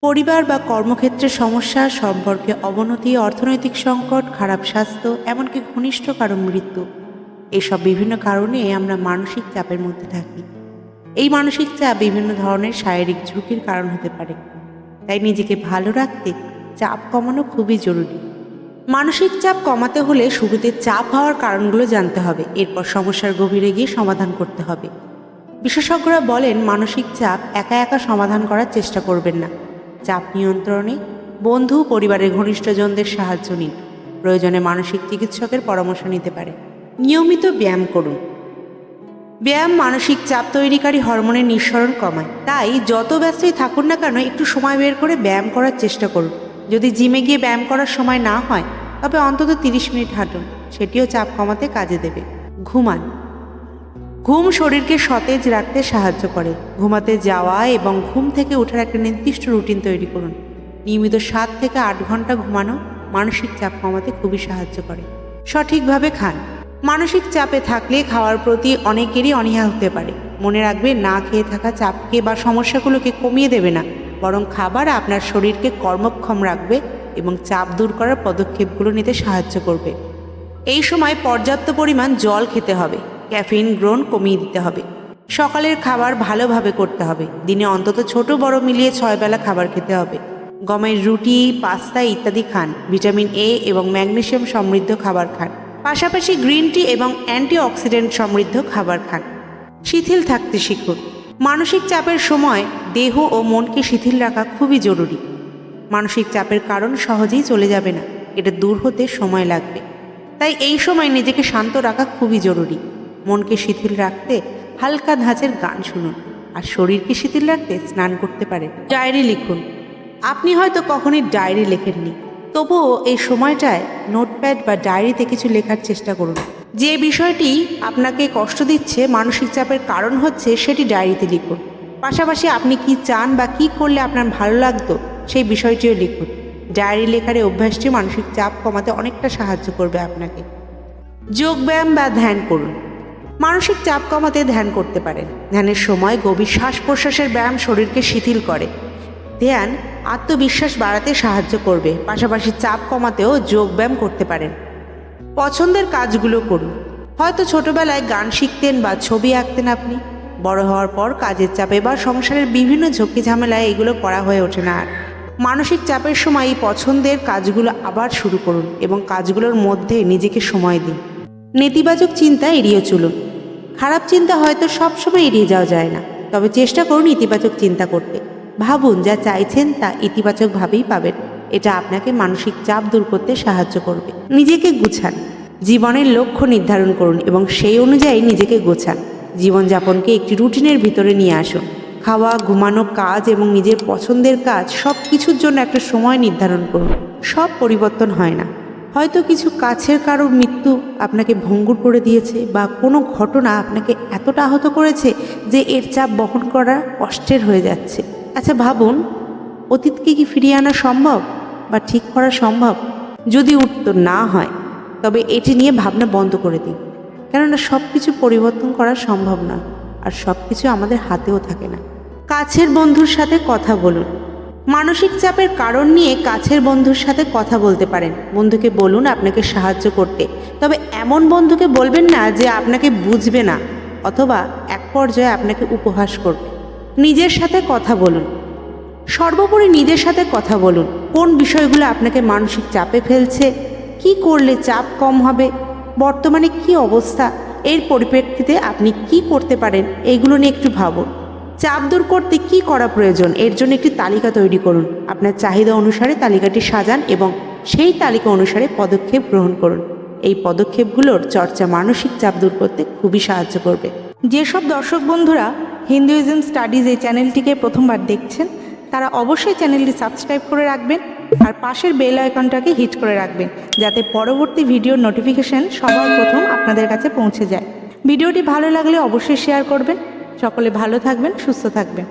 পরিবার বা কর্মক্ষেত্রে সমস্যা, সম্পর্কে অবনতি, অর্থনৈতিক সংকট, খারাপ স্বাস্থ্য, এমনকি ঘনিষ্ঠ কারো মৃত্যু, এসব বিভিন্ন কারণে আমরা মানসিক চাপের মধ্যে থাকি। এই মানসিক চাপ বিভিন্ন ধরনের শারীরিক ঝুঁকির কারণ হতে পারে। তাই নিজেকে ভালো রাখতে চাপ কমানো খুবই জরুরি। মানসিক চাপ কমাতে হলে শুরুতে চাপ হওয়ার কারণগুলো জানতে হবে, এরপর সমস্যার গভীরে গিয়ে সমাধান করতে হবে। বিশেষজ্ঞরা বলেন, মানসিক চাপ একা একা সমাধান করার চেষ্টা করবেন না। চাপ নিয়ন্ত্রণে বন্ধু, পরিবারের ঘনিষ্ঠজনদের সাহায্য নিন। প্রয়োজনে মানসিক চিকিৎসকের পরামর্শ নিতে পারে। নিয়মিত ব্যায়াম করুন। ব্যায়াম মানসিক চাপ তৈরিকারী হরমোনের নিঃসরণ কমায়। তাই যত ব্যস্তই থাকুন না কেন, একটু সময় বের করে ব্যায়াম করার চেষ্টা করুন। যদি জিমে গিয়ে ব্যায়াম করার সময় না হয়, তবে অন্তত 30 মিনিট হাঁটুন, সেটিও চাপ কমাতে কাজে দেবে। ঘুমান। ঘুম শরীরকে সতেজ রাখতে সাহায্য করে। ঘুমাতে যাওয়া এবং ঘুম থেকে ওঠার একটা নির্দিষ্ট রুটিন তৈরি করুন। নিয়মিত 7 থেকে 8 ঘন্টা ঘুমানো মানসিক চাপ কমাতে খুবই সাহায্য করে। সঠিকভাবে খান। মানসিক চাপে থাকলে খাওয়ার প্রতি অনেকেরই অনীহা হতে পারে। মনে রাখবে, না খেয়ে থাকা চাপকে বা সমস্যাগুলোকে কমিয়ে দেবে না, বরং খাবার আপনার শরীরকে কর্মক্ষম রাখবে এবং চাপ দূর করার পদক্ষেপগুলো নিতে সাহায্য করবে। এই সময় পর্যাপ্ত পরিমাণ জল খেতে হবে। ক্যাফেইন গ্রহণ কমিয়ে দিতে হবে। সকালের খাবার ভালোভাবে করতে হবে। দিনে অন্তত ছোট বড় মিলিয়ে 6 বেলা খাবার খেতে হবে। গমের রুটি, পাস্তা ইত্যাদি খান। ভিটামিন এ এবং ম্যাগনেসিয়াম সমৃদ্ধ খাবার খান। পাশাপাশি গ্রিন টি এবং অ্যান্টিঅক্সিডেন্ট সমৃদ্ধ খাবার খান। শিথিল থাকতে শিখুন। মানসিক চাপের সময় দেহ ও মনকে শিথিল রাখা খুবই জরুরি। মানসিক চাপের কারণ সহজেই চলে যাবে না, এটা দূর হতে সময় লাগবে। তাই এই সময় নিজেকে শান্ত রাখা খুবই জরুরি। মনকে শিথিল রাখতে হালকা ধাঁচের গান শুনুন, আর শরীরকে শিথিল রাখতে স্নান করতে পারেন। ডায়েরি লিখুন। আপনি হয়তো কখনই ডায়েরি লেখেননি, তবুও এই সময়টায় নোটপ্যাড বা ডায়েরিতে কিছু লেখার চেষ্টা করুন। যে বিষয়টি আপনাকে কষ্ট দিচ্ছে, মানসিক চাপের কারণ হচ্ছে, সেটি ডায়েরিতে লিখুন। পাশাপাশি আপনি কি চান বা কি করলে আপনার ভালো লাগতো, সেই বিষয়টিও লিখুন। ডায়েরি লেখার এই অভ্যাসটি মানসিক চাপ কমাতে অনেকটা সাহায্য করবে আপনাকে। যোগব্যায়াম বা ধ্যান করুন। মানসিক চাপ কমাতে ধ্যান করতে পারেন। ধ্যানের সময় গভীর শ্বাস প্রশ্বাসের ব্যায়াম শরীরকে শিথিল করে। ধ্যান আত্মবিশ্বাস বাড়াতে সাহায্য করবে। পাশাপাশি চাপ কমাতেও যোগব্যায়াম করতে পারেন। পছন্দের কাজগুলো করুন। হয়তো ছোটবেলায় গান শিখতেন বা ছবি আঁকতেন আপনি। বড় হওয়ার পর কাজের চাপে বা সংসারের বিভিন্ন ঝক্কি ঝামেলায় এগুলো করা হয়ে ওঠে না আর। মানসিক চাপের সময় এই পছন্দের কাজগুলো আবার শুরু করুন এবং কাজগুলোর মধ্যে নিজেকে সময় দিন। নেতিবাচক চিন্তা এড়িয়ে চলুন। খারাপ চিন্তা হয়তো সবসময় এড়িয়ে যাওয়া যায় না, তবে চেষ্টা করুন ইতিবাচক চিন্তা করতে। ভাবুন, যা চাইছেন তা ইতিবাচকভাবেই পাবেন। এটা আপনাকে মানসিক চাপ দূর করতে সাহায্য করবে। নিজেকে গুছান। জীবনের লক্ষ্য নির্ধারণ করুন এবং সেই অনুযায়ী নিজেকে গোছান। জীবনযাপনকে একটি রুটিনের ভিতরে নিয়ে আসুন। খাওয়া, ঘুমানো, কাজ এবং নিজের পছন্দের কাজ, সব কিছুর জন্য একটা সময় নির্ধারণ করুন। সব পরিবর্তন হয় না। হয়তো কিছু কাছের কারোর মৃত্যু আপনাকে ভঙ্গুর করে দিয়েছে, বা কোনো ঘটনা আপনাকে এতটা আহত করেছে যে এর চাপ বহন করা কষ্টের হয়ে যাচ্ছে। আচ্ছা ভাবুন, অতীতকে কি ফিরিয়ে আনা সম্ভব বা ঠিক করা সম্ভব? যদি উত্তর না হয়, তবে এটি নিয়ে ভাবনা বন্ধ করে দিন। কেননা সব কিছু পরিবর্তন করা সম্ভব না, আর সব কিছু আমাদের হাতেও থাকে না। কাছের বন্ধুর সাথে কথা বলুন। মানসিক চাপের কারণ নিয়ে কাছের বন্ধুর সাথে কথা বলতে পারেন। বন্ধুকে বলুন আপনাকে সাহায্য করতে, তবে এমন বন্ধুকে বলবেন না যে আপনাকে বুঝবে না অথবা এক পর্যায়ে আপনাকে উপহাস করবে। নিজের সাথে কথা বলুন। সর্বোপরি নিজের সাথে কথা বলুন। কোন বিষয়গুলো আপনাকে মানসিক চাপে ফেলছে, কি করলে চাপ কম হবে, বর্তমানে কি অবস্থা, এর পরিপ্রেক্ষিতে আপনি কি করতে পারেন, এইগুলো নিয়ে একটু ভাবুন। চাপ দূর করতে কি করা প্রয়োজন, এর জন্য একটি তালিকা তৈরি করুন। আপনার চাহিদা অনুসারে তালিকাটি সাজান এবং সেই তালিকা অনুসারে পদক্ষেপ গ্রহণ করুন। এই পদক্ষেপগুলোর চর্চা মানসিক চাপ দূর করতে খুবই সাহায্য করবে। যেসব দর্শক বন্ধুরা হিন্দুইজম স্টাডিজ এই চ্যানেলটিকে প্রথমবার দেখছেন, তারা অবশ্যই চ্যানেলটি সাবস্ক্রাইব করে রাখবেন আর পাশের বেল আইকনটাকে হিট করে রাখবেন, যাতে পরবর্তী ভিডিওর নোটিফিকেশন সবার প্রথম আপনাদের কাছে পৌঁছে যায়। ভিডিওটি ভালো লাগলে অবশ্যই শেয়ার করবেন। সকলে ভালো থাকবেন, সুস্থ থাকবেন।